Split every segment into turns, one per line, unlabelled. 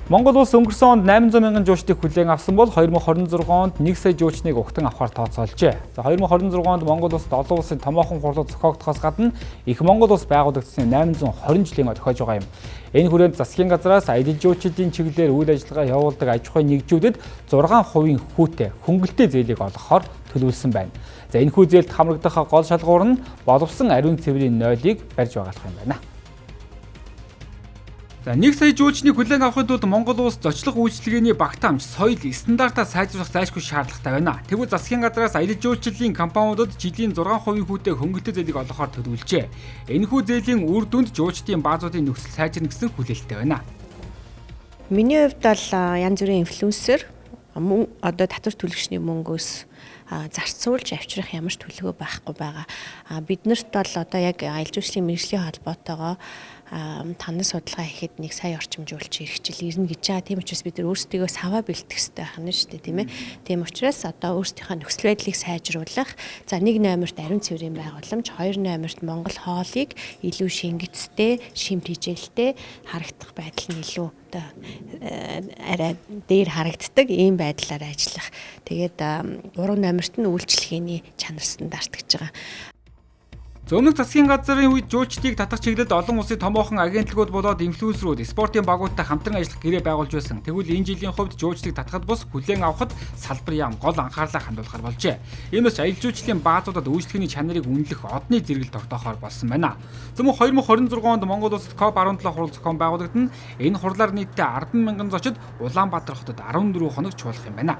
Монгол улс өнгөрсөн онд 800 мянган жуучдыг хүлээн авсан бол 2026 онд 1 сая жуучныг угтан авахар тооцоолжээ. За 2026 онд Монгол улсад олон улсын томоохон хурлууд зохиогдохоос гадна их Монгол улс байгуулагдсны 820 жилийн тохиож байгаа юм. Энэ хүрээнд засгийн газраас аялал жуулчлалын чиглэлээр үйл ажиллагаа явуулдаг аж ахуйн нэгжүүдэд 6% хүүтэй хөнгөлтэй зээлийг олгохоор төлөвлөсөн байна. За энэ хүү зээлд хамрагдах гол шалгуур нь боловсон ариун цэврийн нойлыг барьж байгаах юм байна. За 1 сая жуулчныг хүлээн авахын тулд Монгол улс зочлох үйлчилгээний багтаамж, соёл, стандартаа сайжруулах зайлшгүй шаардлагатай байна. Тэгвэл засгийн газраас аялал жуулчлалын компаниудад жилийн 6% хүүтэй хөнгөлтэй зээлийг олгохоор төлөвлөжээ. Энэхүү зээлийн үр дүнд жуулчдын баазуудын нөхцөл сайжирна гэсэн хүлээлттэй байна.
Миний хувьд бол янз бүрийн инфлюенсер одоо татвар төлөгчний мөнгөөс зарцуулж авчрах ямар ч төлөвлөгөө байхгүй байгаа. Биднэрт бол одоо яг аялал жуулчлалын мэргэжлийн холбоотойгоо танаас судалгаа хийхэд 1 сая орчим жуулч хэрэгжил ирнэ гэж байгаа. Тийм учраас бид нар өөрсдийгөө саваа бэлтгэх хэрэгтэй байна шүү дээ, тийм ээ. Тийм учраас одоо өөрсдийнхөө нөхцөл байдлыг сайжруулах, за 1 номерт ариун цэврийн байгууламж, 2 номерт Монгол хоолыг илүү шингэцтэй, шимт хичээлтэй харагдах байдал нь илүү одоо арай дээр харагддаг ийм байдлаар ажиллах. Тэгээд 3 номерт нь үйлчлэгээний чанар стандарт гэж байгаа.
Өмнөх засгийн газрын үед жуулчдыг татах чиглэлд олон улсын томоохон агентлагууд болоод инфлюенсерүүд спортын багуудтай хамтран ажиллах гэрээ байгуулж байсан. Тэгвэл энэ жилийн хувьд жуулчдыг татахад бус хүлээн авахд салбар яам гол анхаарлаа хандуулахар болжээ. Иймээс аялал жуулчлалын баазуудад үйлчлэгээний чанарыг үнэлэх одны зэрэгэл тогтоохоор болсон байна. Зөвхөн 2026 онд Монгол улсад COP17 хурал зохион байгуулагдана. Энэ хурлаар нийтдээ 10 мянган зочид Улаанбаатар хотод 14 хоног чуулгах юм байна.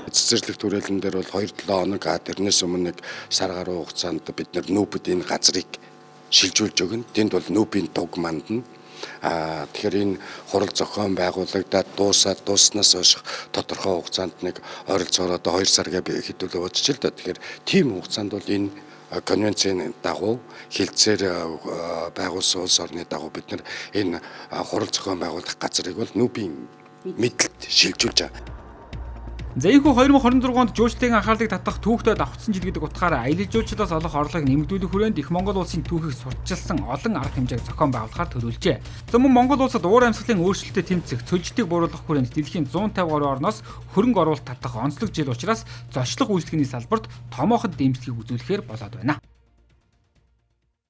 Цэцэрлэг түрээлэн дээр бол 2-7 хоног тэрнээс өмнө нэг сар гаруй хугацаанд бид нүүбэд энэ газрыг шилжүүлж өгнө. Тэнд бол нүүбийн туг мандна. Тэгэхээр энэ хурал зохион байгуулагдаад дууснаас хойш тодорхой хугацаанд нэг ойролцоогоор одоо 2 сар гэж хэдүүлээ бодчих л да. Тэгэхээр тийм хугацаанд бол энэ конвенцийн дагуу хилцээр байгуулсан улс орны дагуу бид нар энэ хурал зохион байгуулах газрыг бол нүүбийн мэдлэлд шилжүүлж байгаа.
За ийхүү 2026 онд жуулчлалын анхаарлыг татах түүхтэй давхцсан жил гэдэг утгаараа аялал жуулчлалаас олох орлогыг нэмэгдүүлэх хүрээнд их Монгол улсын түүхийг сурталчилсан олон арга хэмжээг зохион байгуулахаар төлөвлөжээ. Зөвхөн Монгол улсад уур амьсгалын өөрчлөлтөд тэмцэх, цөлжтийг бууруулах хүрээнд дэлхийн 150 гаруй орноос хөрөнгө оруулалт татах онцлог жил учраас зочлох үйлчлэгээний салбарт томоохон дэмжлэгийг үзүүлэхээр болоод байна.